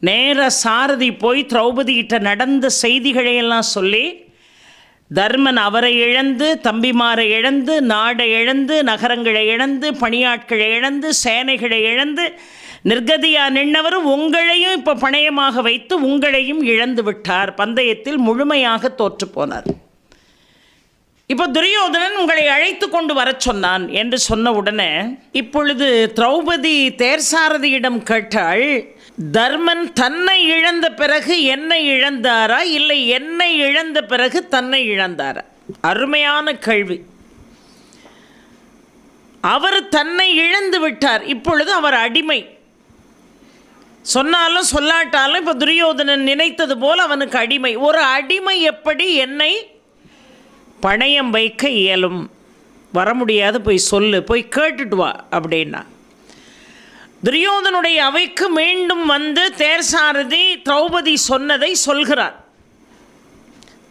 நேர சாரதி போய் திரௌபதிகிட்ட நடந்த செய்திகளையெல்லாம் சொல்லி, தர்மன் அவரை இழந்து, தம்பிமாரை இழந்து, நாடை இழந்து, நகரங்களை இழந்து, பணியாட்களை இழந்து, சேனைகளை இழந்து நிர்கதியா நின்னவர் உங்களையும் இப்போ பணயமாக வைத்து உங்களையும் இழந்து விட்டார். பந்தயத்தில் முழுமையாக தோற்று போனார். இப்போ துரியோதனன் உங்களை அழைத்து கொண்டு வர சொன்னான் என்று சொன்ன உடனே இப்பொழுது திரௌபதி தேர்சாரதியிடம் கேட்டாள், தர்மன் தன்னை இழந்த பிறகு என்னை இழந்தாரா, இல்லை என்னை இழந்த பிறகு தன்னை இழந்தாரா? அருமையான கேள்வி. அவர் தன்னை இழந்து விட்டார். இப்பொழுது அவர் அடிமை. சொன்னாலும் சொல்லாட்டாலும் இப்போ துரியோதனன் நினைத்தது போல் அவனுக்கு அடிமை. ஒரு அடிமை எப்படி என்னை பணயம் வைக்க இயலும்? வர முடியாது, போய் சொல்லு, போய் கேட்டுட்டு வா அப்படின்னா. துரியோதனுடைய அவைக்கு மீண்டும் வந்து தேர்சாரதி திரௌபதி சொன்னதை சொல்கிறார்.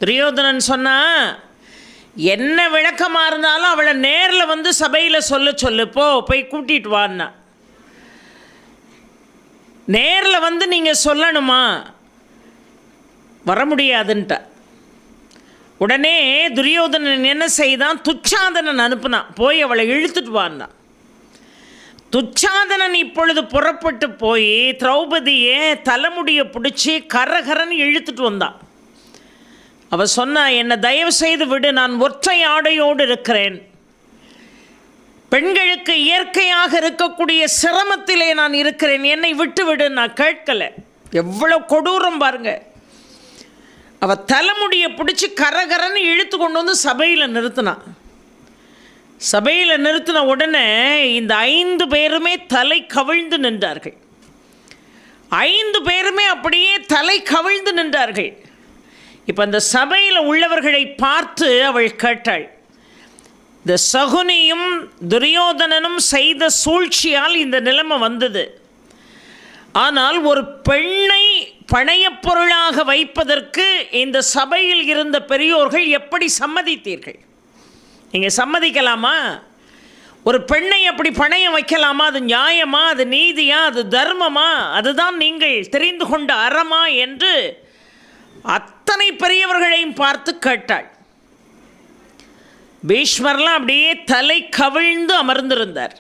துரியோதனன் சொன்னா, என்ன விளக்கமாக இருந்தாலும் அவளை நேரில் வந்து சபையில் சொல்லு, போய் கூட்டிகிட்டு வான்னா. நேரில் வந்து நீங்கள் சொல்லணுமா? வர முடியாதுன்ட்டா. உடனே துரியோதனன் என்ன செய்தான், துச்சாதனன் அனுப்புனான், போய் அவளை இழுத்துட்டு வான்னா. துச்சாதனன் இப்பொழுது புறப்பட்டு போய் திரௌபதியை தலைமுடியை பிடிச்சி கரகரன்னு இழுத்துட்டு வந்தான். அவள் சொன்னா, என்னை தயவு செய்து விடு, நான் ஒற்றை ஆடையோடு இருக்கிறேன், பெண்களுக்கு இயற்கையாக இருக்கக்கூடிய சிரமத்திலே நான் இருக்கிறேன், என்னை விட்டு விடு. நான் கேட்கலை. எவ்வளோ கொடூரம் பாருங்க. அவள் தலைமுடியை பிடிச்சி கரகரன்னு இழுத்து கொண்டு வந்து சபையில் நிறுத்தினான். சபையில் நிறுத்தின உடனே இந்த 5 பேருமே தலை கவிழ்ந்து நின்றார்கள். 5 பேருமே அப்படியே தலை கவிழ்ந்து நின்றார்கள். இப்போ அந்த சபையில் உள்ளவர்களை பார்த்து அவள் கேட்டாள், இந்த சகுனியும் துரியோதனனும் செய்த சூழ்ச்சியால் இந்த நிலைமை வந்தது. ஆனால் ஒரு பெண்ணை பணையப் பொருளாக வைப்பதற்கு இந்த சபையில் இருந்த பெரியோர்கள் எப்படி சம்மதித்தீர்கள்? நீங்கள் சம்மதிக்கலாமா? ஒரு பெண்ணை அப்படி பணையம் வைக்கலாமா? அது நியாயமா? அது நீதியா? அது தர்மமா? அதுதான் நீங்கள் தெரிந்து கொண்ட அறமா என்று அத்தனை பெரியவர்களையும் பார்த்து கேட்டாள். பீஷ்மர்லாம் அப்படியே தலை கவிழ்ந்து அமர்ந்திருந்தார்.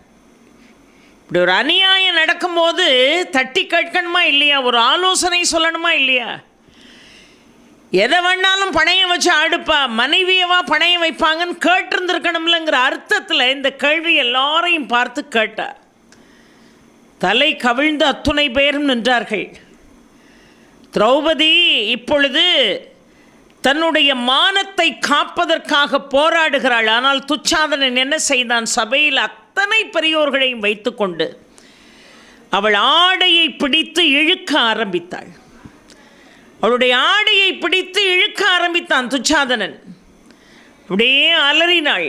இப்படி ஒரு அநியாயம் நடக்கும்போது தட்டி கேட்கணுமா இல்லையா? ஒரு ஆலோசனை சொல்லணுமா இல்லையா? எதை வேணாலும் பணையம் வச்சு ஆடுப்பா, மனைவியவா பணையம் வைப்பாங்கன்னு கேட்டிருந்துருக்கணும்லங்கிற அர்த்தத்தில் இந்த கேள்வி எல்லாரையும் பார்த்து கேட்டார். தலை கவிழ்ந்து அத்துணை பேரும் நின்றார்கள். திரௌபதி இப்பொழுது தன்னுடைய மானத்தை காப்பதற்காக போராடுகிறாள். ஆனால் துச்சாதனன் என்ன செய்தான், சபையில் அத்தனை பெரியோர்களையும் வைத்துக்கொண்டு அவள் ஆடையை பிடித்து இழுக்க ஆரம்பித்தாள். அவளுடைய ஆடையை பிடித்து இழுக்க ஆரம்பித்தான் துச்சாதனன். அப்படியே அலறினாள்,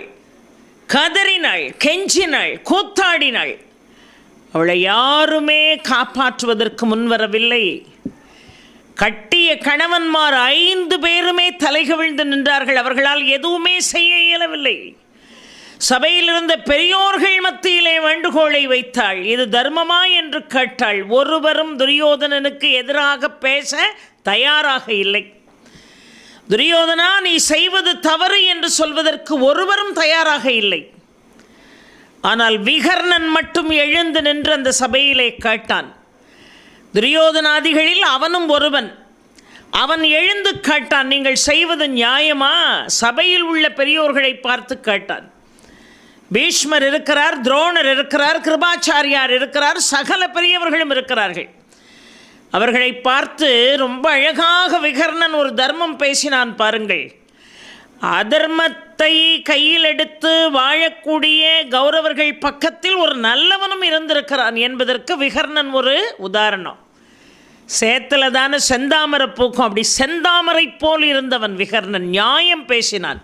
கதறினாள், கெஞ்சினாள், கூத்தாடினாள். அவளை யாருமே காப்பாற்றுவதற்கு முன்வரவில்லை. கட்டிய கணவன்மார் 5 பேருமே தலைகவிழ்ந்து நின்றார்கள். அவர்களால் எதுவுமே செய்ய இயலவில்லை. சபையில் இருந்த பெரியோர்கள் மத்தியிலே வேண்டுகோளை வைத்தாள். இது தர்மமா என்று கேட்டாள். ஒருவரும் துரியோதனனுக்கு எதிராக பேச தயாராக இல்லை. துரியோதனா, நீ செய்வது தவறு என்று சொல்வதற்கு ஒருவரும் தயாராக இல்லை. ஆனால் விகர்ணன் மட்டும் எழுந்து நின்று அந்த சபையிலே கேட்டான். துரியோதனாதிகளில் அவனும் ஒருவன். அவன் எழுந்து கேட்டான், நீங்கள் செய்வது நியாயமா? சபையில் உள்ள பெரியோர்களை பார்த்து கேட்டான். பீஷ்மர் இருக்கிறார், துரோணர் இருக்கிறார், கிருபாச்சாரியார் இருக்கிறார், சகல பெரியவர்களும் இருக்கிறார்கள். அவர்களை பார்த்து ரொம்ப அழகாக விகர்ணன் ஒரு தர்மம் பேசினான் பாருங்கள். அதர்மத்தை கையில் எடுத்து வாழக்கூடிய கௌரவர்கள் பக்கத்தில் ஒரு நல்லவனும் இருந்திருக்கிறான் என்பதற்கு விகர்ணன் ஒரு உதாரணம். சேத்துல தானே செந்தாமரை பூக்கும், அப்படி செந்தாமரை போல் இருந்தவன் விகர்ணன். நியாயம் பேசினான்.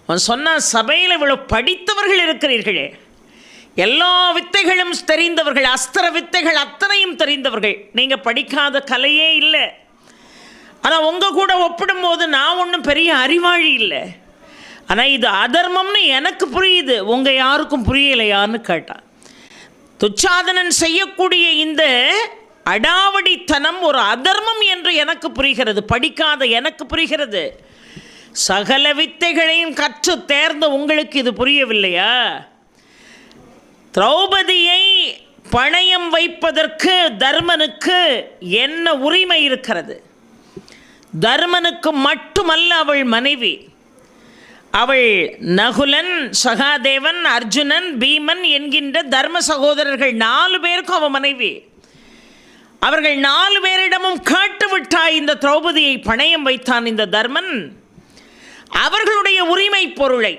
அவன் சொன்னான், சபையில் இவ்வளோ படித்தவர்கள் இருக்கிறீர்களே, எல்லா வித்தைகளும் தெரிந்தவர்கள், அஸ்திர வித்தைகள் அத்தனையும் தெரிந்தவர்கள், நீங்கள் படிக்காத கலையே இல்லை. ஆனால் உங்கள் கூட ஒப்பிடும்போது நான் ஒன்றும் பெரிய அறிவாளி இல்லை. ஆனால் இது அதர்மம்னு எனக்கு புரியுது, உங்கள் யாருக்கும் புரியலையான்னு கேட்டான். துச்சாதனன் செய்யக்கூடிய இந்த அடாவடித்தனம் ஒரு அதர்மம் என்று எனக்கு புரிகிறது, படிக்காத எனக்கு புரிகிறது. சகல வித்தைகளையும் கற்று தேர்ந்த உங்களுக்கு இது புரியவில்லையா? திரௌபதியை பணயம் வைப்பதற்கு தர்மனுக்கு என்ன உரிமை இருக்கிறது? தர்மனுக்கு மட்டுமல்ல அவள் மனைவி, அவள் நகுலன், சகாதேவன், அர்ஜுனன், பீமன் என்கின்ற தர்ம சகோதரர்கள் 4 பேருக்கும் அவள் மனைவி. அவர்கள் 4 பேரிடமும் கேட்டுவிட்டாய் இந்த திரௌபதியை பணயம் வைத்தான் இந்த தர்மன். அவர்களுடைய உரிமை பொருளை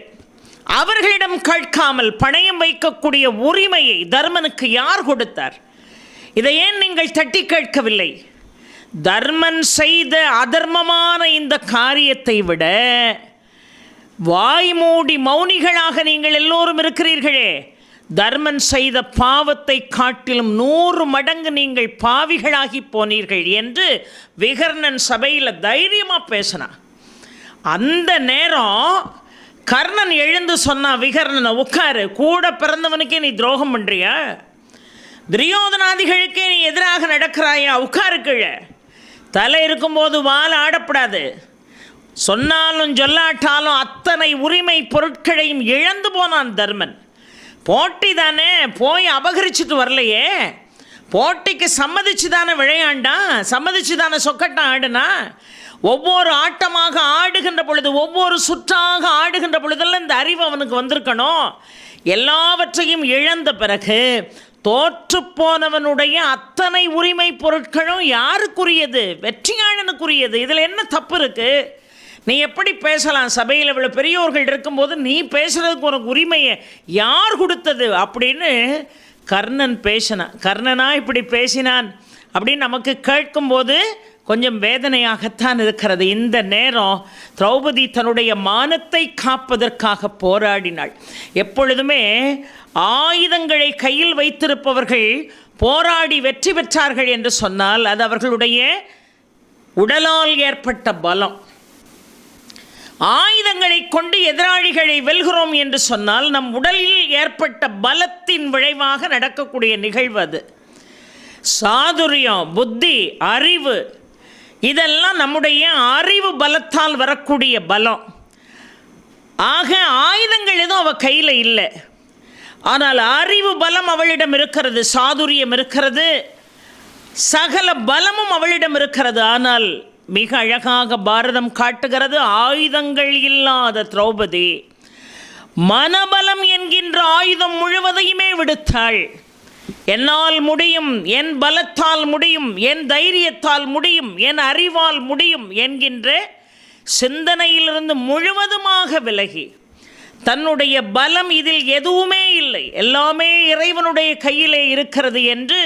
அவர்களிடம் கேட்காமல் பணயம் வைக்கக்கூடிய உரிமையை தர்மனுக்கு யார் கொடுத்தார்? இதை ஏன் நீங்கள் தட்டி கேட்கவில்லை? தர்மன் செய்த அதர்மமான இந்த காரியத்தை விட வாய் மூடி மௌனிகளாக நீங்கள் எல்லோரும் இருக்கிறீர்களே, தர்மன் செய்த பாவத்தை காட்டிலும் 100 மடங்கு நீங்கள் பாவிகளாகி போனீர்கள் என்று விகர்ணன் சபையில் தைரியமாக பேசினான். அந்த நேரம் கர்ணன் எழுந்து சொன்னான், விகர்ணனை உட்காரு, கூட பிறந்தவனுக்கே நீ துரோகம் பண்ணுறியா? துரியோதனாதிகளுக்கே நீ எதிராக நடக்கிறாயா? உட்காரு கீழே. தலை இருக்கும்போது வால் ஆடப்படாது. சொன்னாலும் சொல்லாட்டாலும் அத்தனை உரிமை பொருட்களையும் இழந்து போனான் தர்மன். போட்டி தானே, போய் அபகரிச்சுட்டு வரலையே. போட்டிக்கு சம்மதிச்சு தானே விளையாண்டான், சம்மதிச்சு தானே சொக்கட்டான் ஆடுனா. ஒவ்வொரு ஆட்டமாக ஆடுகின்ற பொழுது, ஒவ்வொரு சுற்றாக ஆடுகின்ற பொழுதெல்லாம் இந்த அறிவு அவனுக்கு வந்திருக்கணும். எல்லாவற்றையும் இழந்த பிறகு தோற்று போனவனுடைய அத்தனை உரிமை பொருட்களும் யாருக்குரியது? வெற்றியாளனுக்குரியது. இதில் என்ன தப்பு இருக்கு? நீ எப்படி பேசலாம்? சபையில் இவ்வளோ பெரியோர்கள் இருக்கும்போது நீ பேசுறதுக்கு உனக்கு உரிமையை யார் கொடுத்தது அப்படின்னு கர்ணன் பேசினான். கர்ணனா இப்படி பேசினான் அப்படின்னு நமக்கு கேட்கும்போது கொஞ்சம் வேதனையாகத்தான் இருக்கிறது. இந்த நேரம் திரௌபதி தன்னுடைய மானத்தை காப்பதற்காக போராடினாள். எப்பொழுதுமே ஆயுதங்களை கையில் வைத்திருப்பவர்கள் போராடி வெற்றி பெற்றார்கள் என்று சொன்னால் அது அவர்களுடைய உடலால் ஏற்பட்ட பலம். ஆயுதங்களை கொண்டு எதிராளிகளை வெல்கிறோம் என்று சொன்னால் நம் உடலில் ஏற்பட்ட பலத்தின் விளைவாக நடக்கக்கூடிய நிகழ்வு அது. சாதுரியம், புத்தி, அறிவு, இதெல்லாம் நம்முடைய அறிவு பலத்தால் வரக்கூடிய பலம். ஆக ஆயுதங்கள் எதுவும் அவள் கையில் இல்லை, ஆனால் அறிவு பலம் அவளிடம் இருக்கிறது, சாதுரியம் இருக்கிறது, சகல பலமும் அவளிடம் இருக்கிறது. ஆனால் மிக அழகாக பாரதம் காட்டுகிறது, ஆயுதங்கள் இல்லாத திரௌபதி மனபலம் என்கின்ற ஆயுதம் முழுவதையுமே விடுத்தாள். என்னால் முடியும், என் பலத்தால் முடியும், என் தைரியத்தால் முடியும், என் அறிவால் முடியும் என்கின்ற சிந்தனையிலிருந்து முழுவதுமாக விலகி தன்னுடைய பலம் இதில் எதுவுமே இல்லை, எல்லாமே இறைவனுடைய கையிலே இருக்கிறது என்று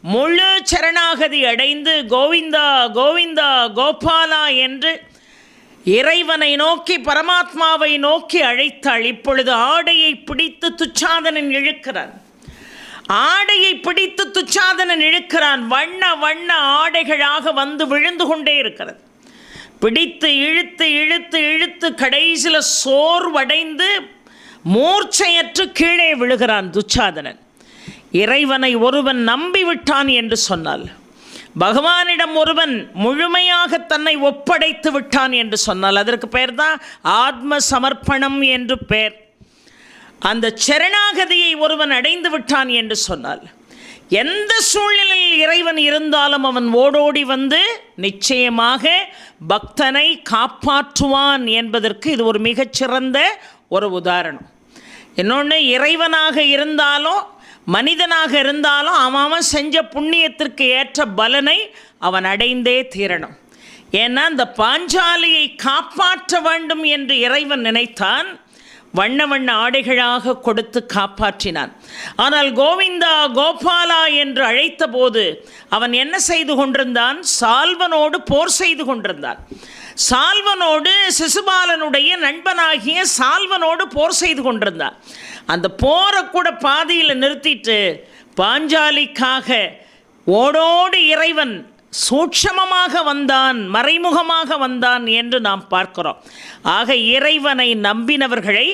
முழு சரணாகதி அடைந்து கோவிந்தா கோவிந்தா கோபாலா என்று இறைவனை நோக்கி, பரமாத்மாவை நோக்கி அழைத்தாள். இப்பொழுது ஆடையை பிடித்து துச்சாதனன் இழுக்கிறான். ஆடையை பிடித்து துச்சாதனன் இழுக்கிறான். வண்ண வண்ண ஆடைகளாக வந்து விழுந்து கொண்டே இருக்கிறது. பிடித்து இழுத்து இழுத்து இழுத்து கடைசியில் சோர்வடைந்து மூர்ச்சையற்று கீழே விழுகிறான் துச்சாதனன். இறைவனை ஒருவன் நம்பிவிட்டான் என்று சொன்னால், பகவானிடம் ஒருவன் முழுமையாக தன்னை ஒப்படைத்து விட்டான் என்று சொன்னால் அதற்கு பெயர் தான் ஆத்ம சமர்ப்பணம் என்று பெயர். அந்த சரணாகதியை ஒருவன் அடைந்து விட்டான் என்று சொன்னால் எந்த சூழ்நிலையில் இறைவன் இருந்தாலும் அவன் ஓடோடி வந்து நிச்சயமாக பக்தனை காப்பாற்றுவான் என்பதற்கு இது ஒரு மிகச்சிறந்த ஒரு உதாரணம். இன்னொன்று, இறைவனாக இருந்தாலும் மனிதனாக இருந்தாலும் அவன் செஞ்ச புண்ணியத்திற்கு ஏற்ற பலனை அவன் அடைந்தே தீரணும். ஏன்னா அந்த பாஞ்சாலியை காப்பாற்ற வேண்டும் என்று இறைவன் நினைத்தான். வண்ண வண்ண ஆடைகளாக கொடுத்து காப்பாற்றினான். ஆனால் கோவிந்தா கோபாலா என்று அழைத்த போது அவன் என்ன செய்து கொண்டிருந்தான்? சால்வனோடு போர் செய்து கொண்டிருந்தான். சால்வனோடு, சிசுபாலனுடைய நண்பனாகிய சால்வனோடு போர் செய்து கொண்டிருந்தான். அந்த போரை கூட பாதியில் நிறுத்திட்டு பாஞ்சாலிக்காக ஓடோடு இறைவன் சூட்சமமாக வந்தான், மறைமுகமாக வந்தான் என்று நாம் பார்க்கிறோம். ஆக இறைவனை நம்பினவர்களை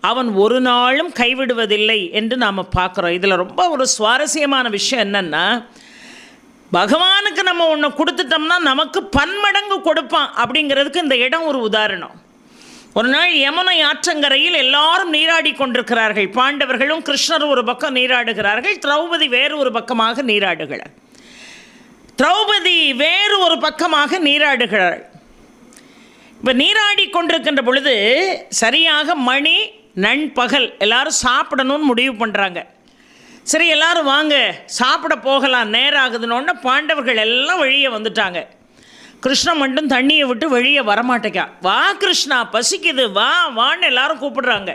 அவன் ஒரு நாளும் கைவிடுவதில்லை என்று நாம் பார்க்குறோம். இதில் ரொம்ப ஒரு சுவாரஸ்யமான விஷயம் என்னென்னா, பகவானுக்கு நம்ம ஒன்று கொடுத்துட்டோம்னா நமக்கு பன்மடங்கு கொடுப்பான் அப்படிங்கிறதுக்கு இந்த இடம் ஒரு உதாரணம். ஒரு நாள் யமுனை ஆற்றங்கரையில் எல்லாரும் நீராடி கொண்டிருக்கிறார்கள். பாண்டவர்களும் கிருஷ்ணர் ஒரு பக்கம் நீராடுகிறார்கள், திரௌபதி வேறு ஒரு பக்கமாக நீராடுகிறார். திரௌபதி வேறு ஒரு பக்கமாக நீராடுகிறாள். இப்போ நீராடி கொண்டிருக்கின்ற பொழுது சரியாக மணி நண்பகல், எல்லாரும் சாப்பிடணும்னு முடிவு பண்ணுறாங்க. சரி எல்லாரும் வாங்க சாப்பிட போகலாம், நேரம் ஆகுதுன்னு பாண்டவர்கள் எல்லாம் வெளியே வந்துட்டாங்க. கிருஷ்ணன் மட்டும் தண்ணியை விட்டு வெளியே வரமாட்டேக்கா. வா கிருஷ்ணா பசிக்குது, வா வான்னு எல்லாரும் கூப்பிடுறாங்க.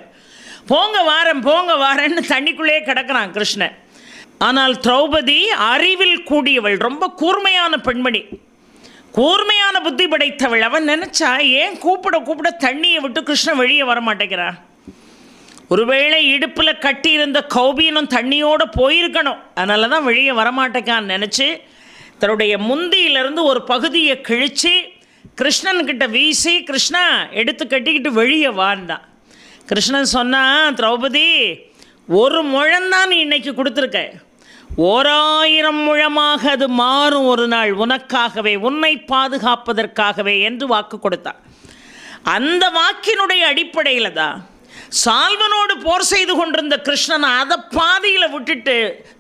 போங்க வாரேன்னு தண்ணிக்குள்ளேயே கிடக்கிறான் கிருஷ்ணன். ஆனால் திரௌபதி அறிவில் கூடியவள், ரொம்ப கூர்மையான பெண்மணி, கூர்மையான புத்தி படைத்தவள். அவன் நினச்சா ஏன் கூப்பிட தண்ணியை விட்டு கிருஷ்ணன் வெளியே வரமாட்டேங்கிறா. ஒருவேளை இடுப்பில் கட்டியிருந்த கௌபீனம் தண்ணியோடு போயிருக்கணும், அதனால தான் வெளியே வரமாட்டேக்கான்னு நினச்சி தன்னுடைய முந்தியிலிருந்து ஒரு பகுதியை கிழித்து கிருஷ்ணன்கிட்ட வீசி, கிருஷ்ணா எடுத்து கட்டிக்கிட்டு வெளியே வாழ்ந்தான். கிருஷ்ணன் சொன்னான், திரௌபதி ஒரு முழந்தான் நீ இன்னைக்கு கொடுத்துருக்க, 1000 முழமாக அது மாறும் ஒரு நாள், உனக்காகவே, உன்னை பாதுகாப்பதற்காகவே என்று வாக்கு கொடுத்தான். அந்த வாக்கினுடைய அடிப்படையில் தான் சால்வனோடு போர் செய்து கொண்டிருந்த கிருஷ்ணன் அதை பாதியில் விட்டுட்டு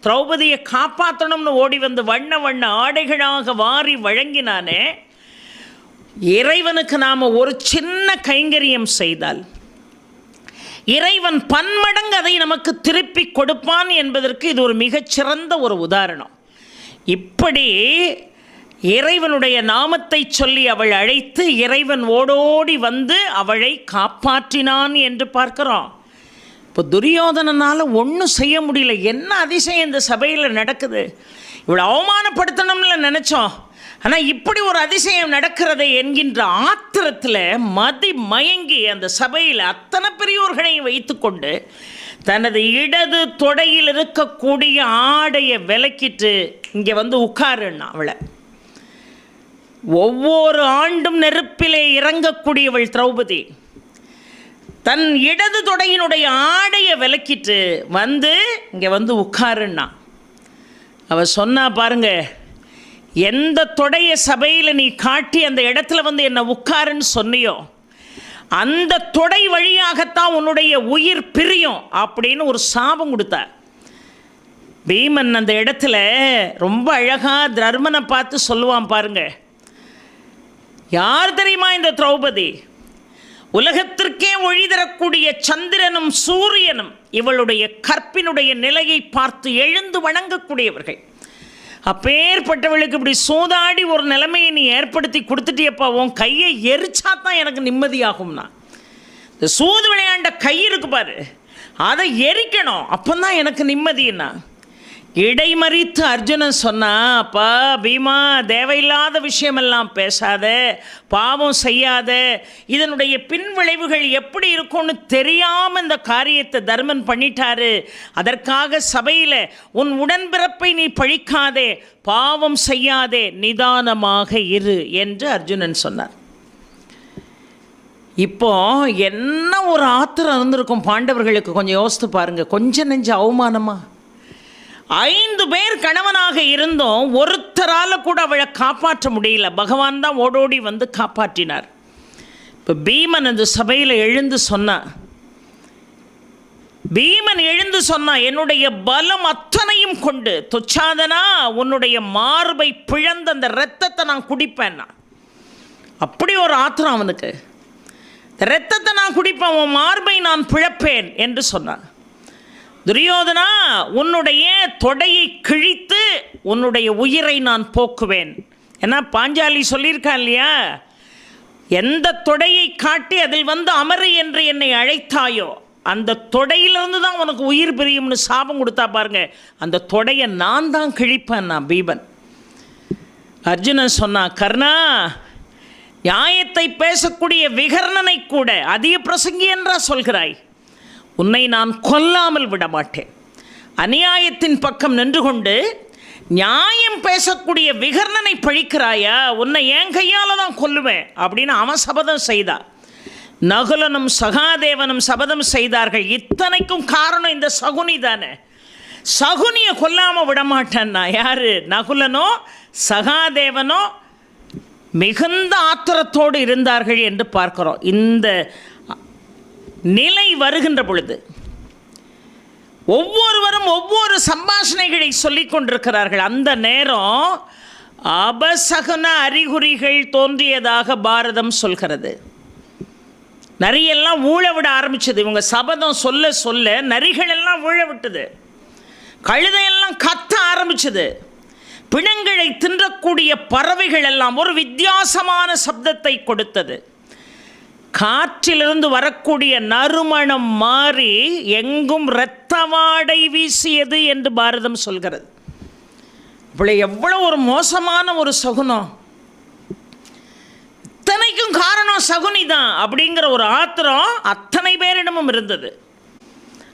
திரௌபதியை காப்பாற்றணும்னு ஓடி வந்து வண்ண வண்ண ஆடைகளாக வாரி வழங்கினானே. இறைவனுக்கு நாம் ஒரு சின்ன கைங்கரியம் செய்தால் இறைவன் பன்மடங்கு அதை நமக்கு திருப்பி கொடுப்பான் என்பதற்கு இது ஒரு மிகச்சிறந்த ஒரு உதாரணம். இப்படி இறைவனுடைய நாமத்தை சொல்லி அவள் அழைத்து இறைவன் ஓடோடி வந்து அவளை காப்பாற்றினான் என்று பார்க்கிறோம். இப்போ துரியோதனனால் ஒன்றும் செய்ய முடியல. என்ன அதிசயம் இந்த சபையில் நடக்குது, இவளை அவமானப்படுத்தணும்னு நினச்சோம், ஆனால் இப்படி ஒரு அதிசயம் நடக்கிறது என்கின்ற ஆத்திரத்தில் மதி மயங்கி அந்த சபையில் அத்தனை பெரியோர்களையும் வைத்து கொண்டு தனது இடது தொடையில் இருக்கக்கூடிய ஆடையை விலக்கிட்டு இங்கே வந்து உட்காருன்னா அவளை. ஒவ்வொரு ஆண்டும் நெருப்பிலே இறங்கக்கூடியவள் திரௌபதி தன் இடது தொடையினுடைய ஆடையை விலக்கிட்டு வந்து இங்கே வந்து உட்காருன்னா. அவள் சொன்னா பாருங்க, எந்த தொடைய சபையில் நீ காட்டி அந்த இடத்துல வந்து என்னை உட்காருன்னு சொன்னியோ அந்த தொடை வழியாகத்தான் உன்னுடைய உயிர் பிரியும் அப்படின்னு ஒரு சாபம் கொடுத்தார். பீமன் அந்த இடத்துல ரொம்ப அழகாக தர்மனை பார்த்து சொல்லுவான் பாருங்க, யார் தெரியுமா இந்த திரௌபதி? உலகத்திற்கே ஒளி தரக்கூடிய சந்திரனும் சூரியனும் இவளுடைய கற்பினுடைய நிலையை பார்த்து எழுந்து வணங்கக்கூடியவர்கள். அப்பேற்பட்டவளுக்கு இப்படி சூதாடி ஒரு நிலைமையை நீ ஏற்படுத்தி கொடுத்துட்டியப்பா, உன் கையை எரிச்சா தான் எனக்கு நிம்மதியாகும்னா. இந்த சூது விளையாண்ட கை இருக்கு பாரு, அதை எரிக்கணும், அப்போதான் எனக்கு நிம்மதினா. இடைமறித்து அர்ஜுனன் சொன்னா, அப்பா பீமா தேவையில்லாத விஷயமெல்லாம் பேசாத, பாவம் செய்யாத, இதனுடைய பின்விளைவுகள் எப்படி இருக்கும்னு தெரியாமல் இந்த காரியத்தை தர்மன் பண்ணிட்டாரு, அதற்காக சபையில் உன் உடன்பிறப்பை நீ பழிக்காதே, பாவம் செய்யாதே, நிதானமாக இரு என்று அர்ஜுனன் சொன்னார். இப்போ என்ன ஒரு ஆத்திரம் இருந்திருக்கும் பாண்டவர்களுக்கு, கொஞ்சம் யோசித்து பாருங்க. கொஞ்சம் நெஞ்ச அவமானமா? 5 பேர் கணவனாக இருந்தோம், ஒருத்தரால் கூட அவளை காப்பாற்ற முடியல, பகவான் தான் ஓடோடி வந்து காப்பாற்றினார். இப்போ பீமன் அந்த சபையில் எழுந்து சொன்னான், என்னுடைய பலம் அத்தனையும் கொண்டு துச்சாதனா உன்னுடைய மார்பை பிழந்த அந்த இரத்தத்தை நான் குடிப்பேன்னா. அப்படி ஒரு ஆத்திரம் அவனுக்கு, இரத்தத்தை நான் குடிப்பேன், உன் மார்பை நான் பிழப்பேன் என்று சொன்னான். துரியோதனா உன்னுடைய தொடையை கிழித்து உன்னுடைய உயிரை நான் போக்குவேன். ஏன்னா பாஞ்சாலி சொல்லியிருக்கான் இல்லையா, எந்த தொடையை காட்டி அதில் வந்து அமரு என்று என்னை அழைத்தாயோ அந்த தொடையிலிருந்து தான் உனக்கு உயிர் பிரியும்னு சாபம் கொடுத்தா பாருங்க, அந்த தொடையை நான் தான் கிழிப்பேன் நான் பீமன். அர்ஜுனன் சொன்னான், கர்ணா நியாயத்தை பேசக்கூடிய விகர்ணனை கூட அதிக பிரசங்கி என்றா சொல்கிறாய், உன்னை நான் கொல்லாமல் விட மாட்டேன். அநியாயத்தின் பக்கம் நின்று கொண்டு நியாயம் பேசக்கூடிய விகர்ணனை பழிக்கிறாயா, உன்னை என் கையால் தான் கொல்லுவேன் அப்படின்னு அவன் சபதம் செய்தான். நகுலனும் சகாதேவனும் சபதம் செய்தார்கள். இத்தனைக்கும் காரணம் இந்த சகுனி தானே. சகுனியை கொல்லாமல் விடமாட்டேன்னா யார்? நகுலனோ சகாதேவனோ மிகுந்த ஆத்திரத்தோடு இருந்தார்கள் என்று பார்க்கிறோம். இந்த நிலை வருகின்ற பொழுது ஒவ்வொருவரும் ஒவ்வொரு சம்பாஷணைகளை சொல்லிக் கொண்டிருக்கிறார்கள். அந்த நேரம் அபசகுன அறிகுறிகள் தோன்றியதாக பாரதம் சொல்கிறது. நரியெல்லாம் ஊழ விட ஆரம்பிச்சது. இவங்க சபதம் சொல்ல சொல்ல நரிகள் எல்லாம் ஊழ விட்டது. கழுதையெல்லாம் கத்த ஆரம்பிச்சது. பிணங்களை தின்றக்கூடிய பறவைகள் எல்லாம் ஒரு வித்தியாசமான சப்தத்தை கொடுத்தது. காற்றிலிருந்து வரக்கூடிய நறுமணம் மாறி எங்கும் இரத்த வாடை வீசியது என்று பாரதம் சொல்கிறது. இப்படி எவ்வளோ ஒரு மோசமான ஒரு சகுனம்! இத்தனைக்கும் காரணம் சகுனி தான் அப்படிங்கிற ஒரு ஆத்திரம் அத்தனை பேரிடமும் இருந்தது.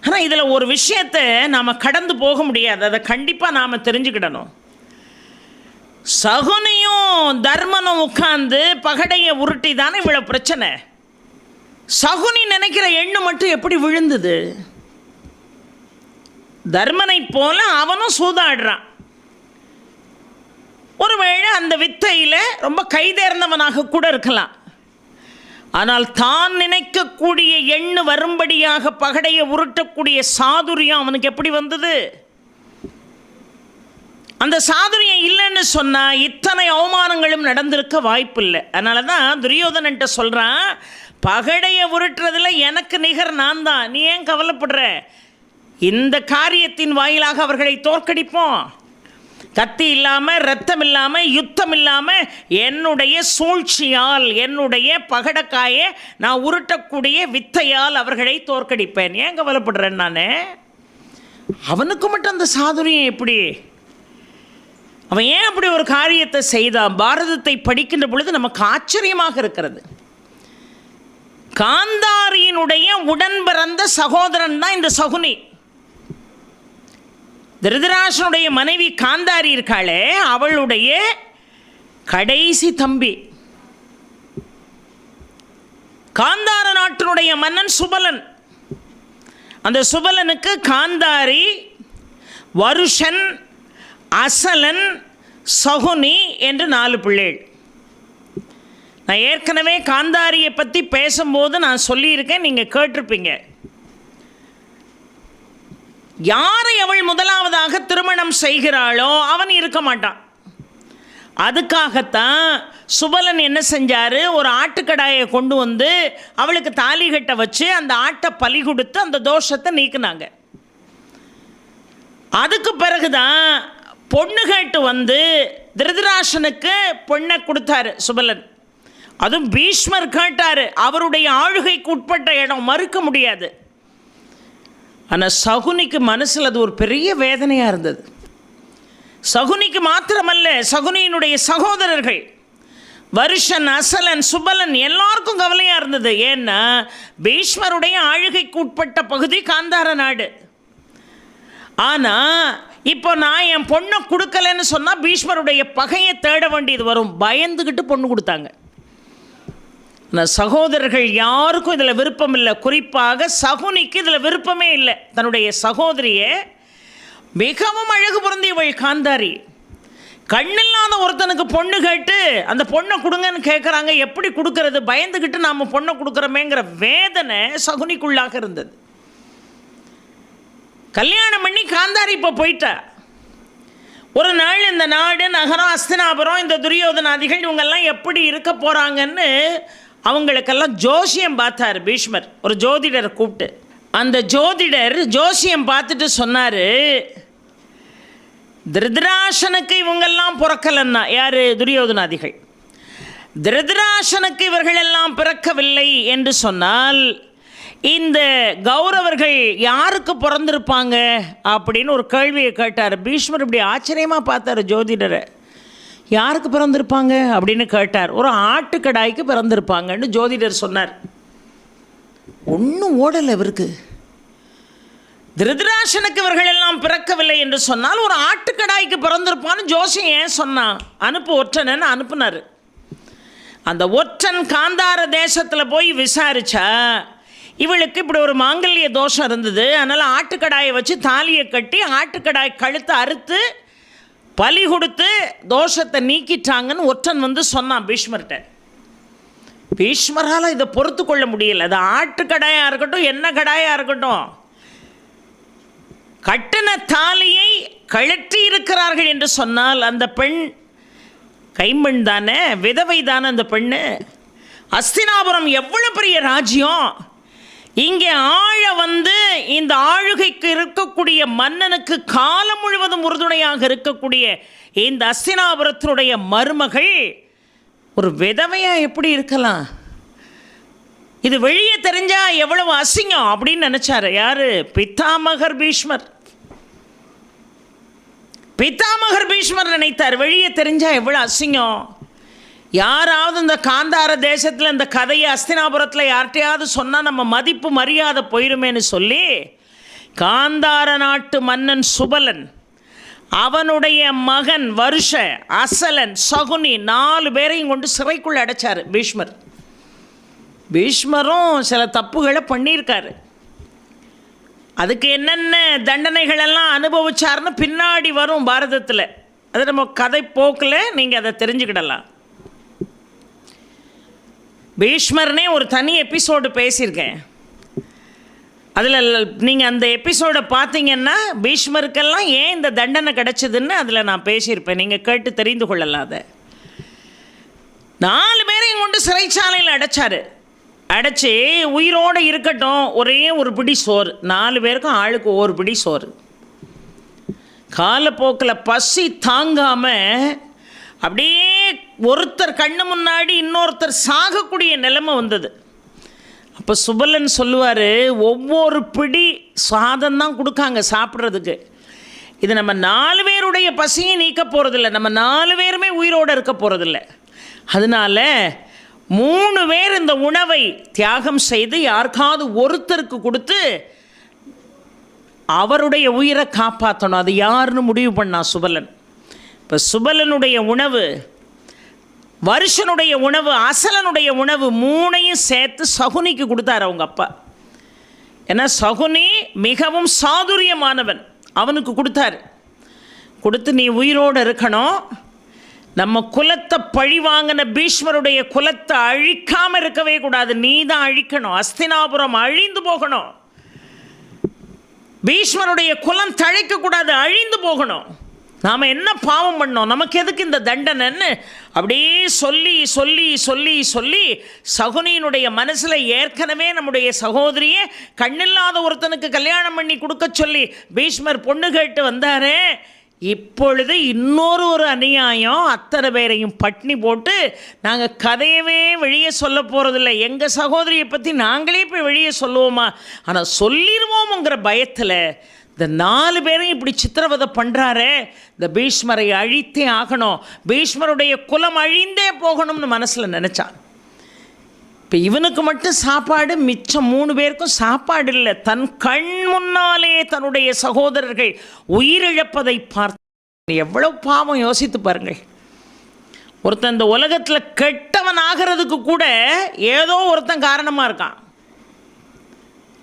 ஆனால் இதில் ஒரு விஷயத்தை நாம் கடந்து போக முடியாது. அதை கண்டிப்பாக நாம் தெரிஞ்சுக்கிடணும். சகுனியும் தர்மனும் உட்கார்ந்து பகடையை உருட்டி தானே இவ்வளோ பிரச்சனை. சகுனி நினைக்கிற எண்ணம் மட்டும் எப்படி விழுந்தது? தர்மனை போல அவனும் சூதாடுறான். ஒருவேளை அந்த வித்தையில் ரொம்ப கைதேர்ந்தவனாக கூட இருக்கலாம். ஆனால் தான் நினைக்கக்கூடிய எண்ணு வரும்படியாக பகடையை உருட்டக்கூடிய சாதுரியம் அவனுக்கு எப்படி வந்தது? அந்த சாதுரியம் இல்லைன்னு சொன்னால் இத்தனை அவமானங்களும் நடந்திருக்க வாய்ப்பு இல்லை. அதனால தான் துரியோதனன்ட்ட சொல்கிறான், பகடையை உருட்டுறதுல எனக்கு நிகர் நான் தான், நீ ஏன் கவலைப்படுற? இந்த காரியத்தின் வாயிலாக அவர்களை தோற்கடிப்போம். கத்தி இல்லாமல், ரத்தம் இல்லாமல், யுத்தம் இல்லாமல் என்னுடைய சூழ்ச்சியால், என்னுடைய பகடக்காயை நான் உருட்டக்கூடிய வித்தையால் அவர்களை தோற்கடிப்பேன். ஏன் கவலைப்படுறேன் நான்? அவனுக்கு மட்டும் அந்த சாதுரியம் எப்படி? அவன் ஏன் அப்படி ஒரு காரியத்தை செய்தான்? பாரதத்தை படிக்கின்ற பொழுது நமக்கு ஆச்சரியமாக இருக்கிறது. காந்தாரியினுடைய உடன் பிறந்த சகோதரன் தான் இந்த சகுனி. திருதராஷ்டிரனுடைய மனைவி காந்தாரி இருக்காளே, அவளுடைய கடைசி தம்பி. காந்தார நாட்டினுடைய மன்னன் சுபலன். அந்த சுபலனுக்கு காந்தாரி, வருஷன், அசலன், சகுனி என்று 4 பிள்ளைகள். நான் ஏற்கனவே காந்தாரியை பற்றி பேசும்போது நான் சொல்லியிருக்கேன், நீங்கள் கேட்டிருப்பீங்க. யாரை அவள் முதலாவதாக திருமணம் செய்கிறாளோ அவன் இருக்க மாட்டான். அதுக்காகத்தான் சுபலன் என்ன செஞ்சார்? ஒரு ஆட்டுக்கடாயை கொண்டு வந்து அவளுக்கு தாலி கட்ட வச்சு அந்த ஆட்டை பலி கொடுத்து அந்த தோஷத்தை நீக்கினாங்க. அதுக்கு பிறகுதான் பொண்ணு கேட்டு வந்து திருதராஷ்டிரனுக்கு பொண்ணை கொடுத்தாரு சுபலன். அதுவும் பீஷ்மர் கேட்டார். அவருடைய ஆளுகைக்கு உட்பட்ட இடம், மறுக்க முடியாது. ஆனால் சகுனிக்கு மனசில் அது ஒரு பெரிய வேதனையாக இருந்தது. சகுனிக்கு மாத்திரமல்ல, சகுனியினுடைய சகோதரர்கள் வருஷன், அசலன், சுபலன் எல்லாருக்கும் கவலையாக இருந்தது. ஏன்னா பீஷ்மருடைய ஆளுகைக்கு உட்பட்ட பகுதி காந்தார நாடு. ஆனால் இப்போ நான் என் பொண்ணை கொடுக்கலன்னு சொன்னால் பீஷ்மருடைய பகையை தேட வேண்டியது வரும். பயந்துக்கிட்டு பொண்ணு கொடுத்தாங்க. ஆனால் சகோதரர்கள் யாருக்கும் இதில் விருப்பம் இல்லை. குறிப்பாக சகுனிக்கு இதில் விருப்பமே இல்லை. தன்னுடைய சகோதரியை, மிகவும் அழகு பொருந்தியவள் காந்தாரி, கண்ணில்லாத ஒருத்தனுக்கு பொண்ணு கேட்டு அந்த பொண்ணை கொடுங்கன்னு கேட்குறாங்க. எப்படி கொடுக்கறது? பயந்துக்கிட்டு நாம் பொண்ணை கொடுக்குறோமேங்கிற வேதனை சகுனிக்குள்ளாக இருந்தது. கல்யாணம் பண்ணி காந்தாரி இப்போ போயிட்டா. ஒரு நாள் இந்த நாடு, நகரம், அஸ்தினாபுரம், இந்த துரியோதனாதிகள் இவங்கெல்லாம் எப்படி இருக்க போகிறாங்கன்னு அவங்களுக்கெல்லாம் ஜோசியம் பார்த்தார் பீஷ்மர். ஒரு ஜோதிடரை கூப்பிட்டு, அந்த ஜோதிடர் ஜோசியம் பார்த்துட்டு சொன்னார், திருதராஷ்டிரனுக்கு இவங்கெல்லாம் பிறக்கலன்னா, யார்? துரியோதனாதிகள். திருதராஷ்டிரனுக்கு இவர்களெல்லாம் பிறக்கவில்லை என்று சொன்னால் இந்த கௌரவர்கள் யாருக்கு பிறந்திருப்பாங்க அப்படின்னு ஒரு கேள்வியை கேட்டார். பீஷ்மர் இப்படி ஆச்சரியமாக பார்த்தார் ஜோதிடரை. யாருக்கு பிறந்திருப்பாங்க அப்படின்னு கேட்டார். ஒரு ஆட்டுக்கடாய்க்கு பிறந்திருப்பாங்கன்னு ஜோதிடர் சொன்னார். ஒன்றும் ஓடலை இவருக்கு. திருதராஷ்டிரனுக்கு இவர்கள் எல்லாம் பிறக்கவில்லை என்று சொன்னால் ஒரு ஆட்டுக்கடாய்க்கு பிறந்திருப்பான்னு ஜோசியம் ஏன் சொன்னான்? அனுப்பு ஒற்றனன்னு அனுப்புனார். அந்த ஒற்றன் காந்தார தேசத்தில் போய் விசாரிச்சா இவளுக்கு இப்படி ஒரு மாங்கல்ய தோஷம் இருந்தது. அதனால் ஆட்டுக்கடாயை வச்சு தாலியை கட்டி ஆட்டுக்கடாய் கழுத்தை அறுத்து பலி கொடுத்து தோஷத்தை நீக்கிட்டாங்கன்னு ஒற்றன் வந்து சொன்னான் பீஷ்மர்கிட்ட. பீஷ்மரால் இதை பொறுத்து கொள்ள முடியல. அது ஆட்டுக்கடாயாக இருக்கட்டும், என்ன கடாயாக இருக்கட்டும், கட்டின தாலியை கழற்றி இருக்கிறார்கள் என்று சொன்னால் அந்த பெண் கைம்பெண் தானே, விதவை தானே அந்த பெண்ணு. அஸ்தினாபுரம் எவ்வளோ பெரிய ராஜ்யம். இங்கே ஆழ வந்து இந்த ஆளுகைக்கு இருக்கக்கூடிய மன்னனுக்கு காலம் முழுவதும் உறுதுணையாக இருக்கக்கூடிய இந்த அஸ்தினாபுரத்தினுடைய மருமகள் ஒரு விதவையா எப்படி இருக்கலாம்? இது வெளியே தெரிஞ்சா எவ்வளவு அசிங்கம் அப்படின்னு நினைச்சாரு யாரு? பித்தாமகர் பீஷ்மர். பித்தாமகர் பீஷ்மர் நினைத்தார் வெளியே தெரிஞ்சா எவ்வளவு அசிங்கம். யாராவது இந்த காந்தார தேசத்தில் இந்த கதையை அஸ்தினாபுரத்தில் யார்கிட்டையாவது சொன்னால் நம்ம மதிப்பு மரியாதை போயிருமேன்னு சொல்லி காந்தார நாட்டு மன்னன் சுபலன், அவனுடைய மகன் வருஷ, அசலன், சகுனி 4 பேரையும் கொண்டு சிறைக்குள்ளே அடைச்சார் பீஷ்மர். பீஷ்மரும் சில தப்புகளை பண்ணியிருக்காரு. அதுக்கு என்னென்ன தண்டனைகளெல்லாம் அனுபவிச்சார்னு பின்னாடி வரும் பாரதத்தில். அது நம்ம கதை போக்கில் நீங்கள் அதை தெரிஞ்சுக்கிடலாம். பீஷ்மர்னே ஒரு தனி எபிசோடு பேசியிருக்கேன். அதில் நீங்கள் அந்த எபிசோடை பார்த்தீங்கன்னா பீஷ்மருக்கெல்லாம் ஏன் இந்த தண்டனை கிடச்சிதுன்னு அதில் நான் பேசியிருப்பேன். நீங்கள் கேட்டு தெரிந்து கொள்ளலாம். அதை 4 பேரையும் கொண்டு சிறைச்சாலையில் அடைச்சார். அடைச்சி உயிரோடு இருக்கட்டும், ஒரே ஒரு பிடி சோறு, 4 பேருக்கும் ஆளுக்கு ஒரு பிடி சோறு. காலப்போக்கில் பசி தாங்காமல் அப்படியே ஒருத்தர் கண்ணு முன்னாடி இன்னொருத்தர் சாகக்கூடிய நிலைமை வந்தது. அப்போ சுபலன் சொல்லுவார், ஒவ்வொரு பிடி சாதம் தான் கொடுக்காங்க சாப்பிட்றதுக்கு. இது நம்ம 4 பேருடைய பசியை நீக்க போகிறதில்ல, நம்ம 4 பேருமே உயிரோடு இருக்க போகிறதில்ல. அதனால் 3 பேர் இந்த உணவை தியாகம் செய்து யாருக்காவது ஒருத்தருக்கு கொடுத்து அவருடைய உயிரை காப்பாற்றணும். அது யாருன்னு முடிவு பண்ணா சுபலன். இப்போ சுபலனுடைய உணவு, வருஷனுடைய உணவு, அசலனுடைய உணவு 3ஐயும் சேர்த்து சகுனிக்கு கொடுத்தார் அவங்க அப்பா. ஏன்னா சகுனி மிகவும் சாதுரியமானவன், அவனுக்கு கொடுத்தாரு. கொடுத்து நீ உயிரோடு இருக்கணும், நம்ம குலத்தை பழி வாங்கின பீஷ்மருடைய குலத்தை அழிக்காமல் இருக்கவே கூடாது, நீ தான் அழிக்கணும், அஸ்தினாபுரம் அழிந்து போகணும், பீஷ்மருடைய குலம் தழைக்கக்கூடாது, அழிந்து போகணும். நாம் என்ன பாவம் பண்ணோம், நமக்கு எதுக்கு இந்த தண்டனைன்னு அப்படியே சொல்லி சொல்லி சொல்லி சொல்லி சகுனியினுடைய மனசில் ஏற்கனவே நம்முடைய சகோதரியை கண்ணில்லாத ஒருத்தனுக்கு கல்யாணம் பண்ணி கொடுக்க சொல்லி பீஷ்மர் பொண்ணு கேட்டு வந்தாரே, இப்பொழுது இன்னொரு அநியாயம், அத்தனை பேரையும் பட்னி போட்டு நாங்கள் கதையவே வெளியே சொல்ல போகிறதில்ல, எங்கள் சகோதரியை பற்றி நாங்களே போய் வெளியே சொல்லுவோமா, ஆனால் சொல்லிடுவோமுங்கிற பயத்தில் இந்த 4 பேரையும் இப்படி சித்திரவதை பண்ணுறாரே, இந்த பீஷ்மரை அழித்தே ஆகணும், பீஷ்மருடைய குலம் அழிந்தே போகணும்னு மனசில் நினச்சான். இப்போ இவனுக்கு மட்டும் சாப்பாடு, மிச்சம் 3 பேருக்கும் சாப்பாடு இல்லை. தன் கண் முன்னாலே தன்னுடைய சகோதரர்கள் உயிரிழப்பதை பார்த்து எவ்வளோ பாவம் யோசித்து பாருங்கள். ஒருத்தன் இந்த உலகத்தில் கெட்டவன் ஆகிறதுக்கு கூட ஏதோ ஒருத்தன் காரணமாக இருக்கான்.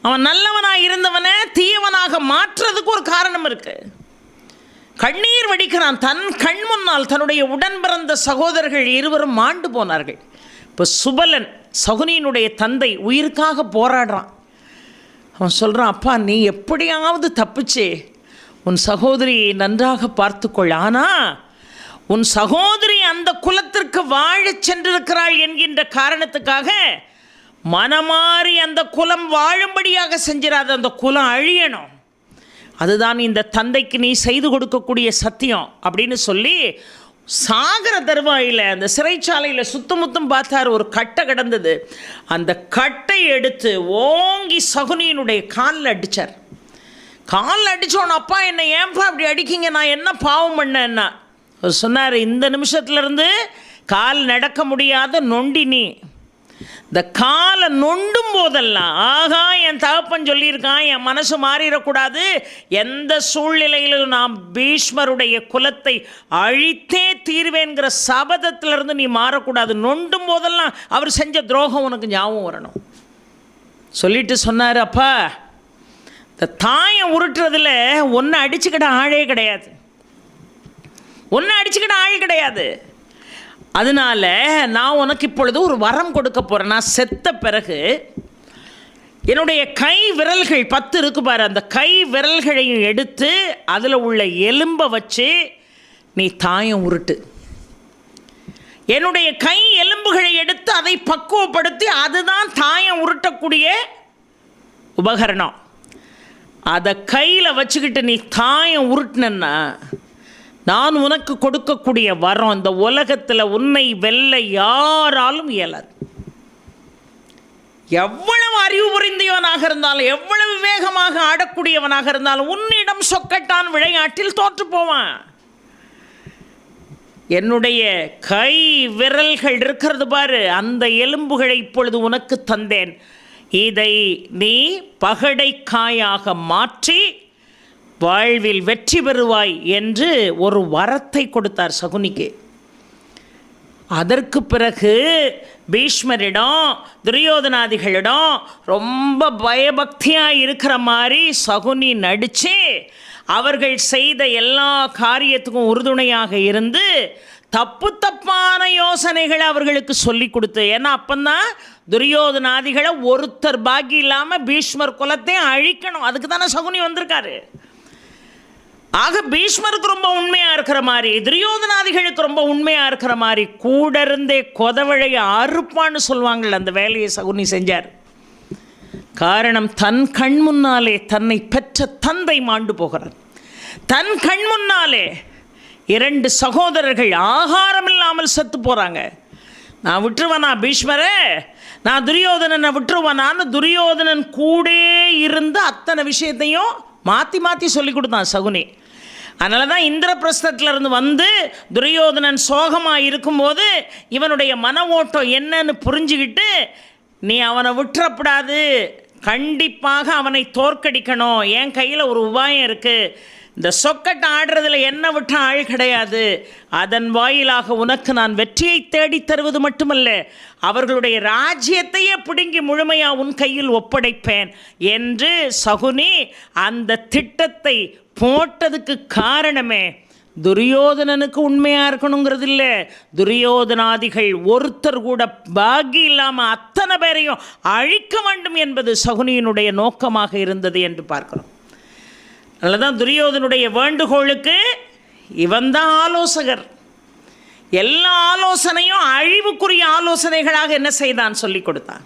அவன் நல்லவனாக இருந்தவனை தீயவனாக மாற்றுறதுக்கு ஒரு காரணம் இருக்கு. கண்ணீர் வடிக்கிறான். தன் கண் முன்னால் தன்னுடைய உடன் பிறந்த சகோதரர்கள் 2 மாண்டு போனார்கள். இப்போ சுபலன் சகுனியினுடைய தந்தை உயிருக்காக போராடுறான். அவன் சொல்கிறான், அப்பா நீ எப்படியாவது தப்பிச்சு உன் சகோதரியை நன்றாக பார்த்துக்கொள், ஆனால் உன் சகோதரி அந்த குலத்திற்கு வாழச் சென்றிருக்கிறாள் என்கின்ற காரணத்துக்காக மனமாறி அந்த குலம் வாழும்படியாக செஞ்சிடாத, அந்த குலம் அழியணும், அதுதான் இந்த தந்தைக்கு நீ செய்து கொடுக்கக்கூடிய சத்தியம் அப்படின்னு சொல்லி சாகர தருவாயில் அந்த சிறைச்சாலையில் சுத்தமுத்தம் பார்த்தார். ஒரு கட்டை கிடந்தது, அந்த கட்டை எடுத்து ஓங்கி சகுனியினுடைய காலில் அடித்தார். காலில் அடித்தோன்னு, அப்பா என்னை ஏன்பா அப்படி அடிக்கிங்க, நான் என்ன பாவம் பண்ணேன்னா சொன்னார், இந்த நிமிஷத்துலேருந்து கால் நடக்க முடியாத நொண்டி நீ, இந்த காலை நொண்டும் போதெல்லாம் ஆகா என் தகப்பன் சொல்லியிருக்கான், என் மனசு மாறிடக்கூடாது, எந்த சூழ்நிலையிலும் நான் பீஷ்மருடைய குலத்தை அழித்தே தீர்வேங்கிற சபதத்திலிருந்து நீ மாறக்கூடாது, நொண்டும் போதெல்லாம் அவர் செஞ்ச துரோகம் உனக்கு ஞாபகம் வரணும். சொல்லிட்டு சொன்னார், அப்பா இந்த தாயம் உருட்டுறதுல ஒன்று அடிச்சுக்கிட்ட ஆளே கிடையாது, ஆள் கிடையாது. அதனால நான் உனக்கு இப்பொழுது ஒரு வரம் கொடுக்க போகிறேன். நான் செத்த பிறகு என்னுடைய கை விரல்கள் 10 இருக்கு பாரு, அந்த கை விரல்களையும் எடுத்து அதில் உள்ள எலும்பை வச்சு நீ தாயம் உருட்டு. என்னுடைய கை எலும்புகளை எடுத்து அதை பக்குவப்படுத்தி அதுதான் தாயம் உருட்டக்கூடிய உபகரணம். அதை கையில் வச்சுக்கிட்டு நீ தாயம் உருட்டினா நான் உனக்கு கொடுக்கக்கூடிய வரம் இந்த உலகத்தில் உன்னை வெல்ல யாராலும் இயலாது. எவ்வளவு அறிவு புரிந்தவனாக இருந்தாலும், எவ்வளவு வேகமாக ஆடக்கூடியவனாக இருந்தாலும் உன்னிடம் சொக்கட்டான் விளையாட்டில் தோற்று போவான். என்னுடைய கை விரல்கள் இருக்கிறது பாரு, அந்த எலும்புகளை இப்பொழுது உனக்கு தந்தேன். இதை நீ பகடைக்காயாக மாற்றி வாழ்வில் வெற்றி பெறுவாய் என்று ஒரு வரத்தை கொடுத்தார் சகுனிக்கு. அதற்கு பிறகு பீஷ்மரிடம் துரியோதனாதிகளிடம் ரொம்ப பயபக்தியாக இருக்கிற மாதிரி சகுனி நடித்து அவர்கள் செய்த எல்லா காரியத்துக்கும் உறுதுணையாக இருந்து தப்பான யோசனைகளை அவர்களுக்கு சொல்லி கொடுத்து. ஏன்னா அப்பந்தான் துரியோதனாதிகளை ஒருத்தர் பாக்கி இல்லாமல் பீஷ்மர் குலத்தையும் அழிக்கணும். அதுக்கு தானே சகுனி வந்திருக்காரு. ஆக பீஷ்மருக்கு ரொம்ப உண்மையாக இருக்கிற மாதிரி, துரியோதனாதிகளுக்கு ரொம்ப உண்மையாக இருக்கிற மாதிரி கூட இருந்தே கொதவழையை அறுப்பான்னு சொல்லுவாங்கள்ல, அந்த வேலையை சகுனி செஞ்சார். காரணம், தன் கண் முன்னாலே தன்னை பெற்ற தந்தை மாண்டு போகிறார். தன் கண் முன்னாலே 2 சகோதரர்கள் ஆகாரம் இல்லாமல் செத்து போகிறாங்க. நான் விட்டுருவேனா பீஷ்மரே, நான் துரியோதனனை விட்டுருவேனான்னு துரியோதனன் கூட இருந்து அத்தனை விஷயத்தையும் மாற்றி மாற்றி சொல்லி கொடுத்தான் சகுனி. அதனால தான் இந்திரபிரஸ்தத்திலிருந்து வந்து துரியோதனன் சோகமாக இருக்கும்போது இவனுடைய மன ஓட்டம் என்னன்னு புரிஞ்சுக்கிட்டு, நீ அவனை விட்டுறப்படாது, கண்டிப்பாக அவனை தோற்கடிக்கணும், என் கையில் ஒரு உபாயம் இருக்குது, இந்த சொக்கட்டை ஆடுறதுல என்ன விட்ட ஆள் கிடையாது, அதன் வாயிலாக உனக்கு நான் வெற்றியை தேடி தருவது மட்டுமல்ல, அவர்களுடைய ராஜ்யத்தையே பிடுங்கி முழுமையாக உன் கையில் ஒப்படைப்பேன் என்று சகுனி அந்த திட்டத்தை போட்டதுக்கு காரணமே துரியோதனனுக்கு உண்மையாக இருக்கணுங்கிறது இல்லை, துரியோதனாதிகள் ஒருத்தர் கூட பாக்கி இல்லாமல் அத்தனை பேரையும் அழிக்க வேண்டும் என்பது சகுனியினுடைய நோக்கமாக இருந்தது என்று பார்க்கிறோம். அதனால்தான் துரியோதனுடைய வேண்டுகோளுக்கு இவன்தான் ஆலோசகர். எல்லா ஆலோசனையும் அழிவுக்குரிய ஆலோசனைகளாக என்ன செய்தான் சொல்லி கொடுத்தான்.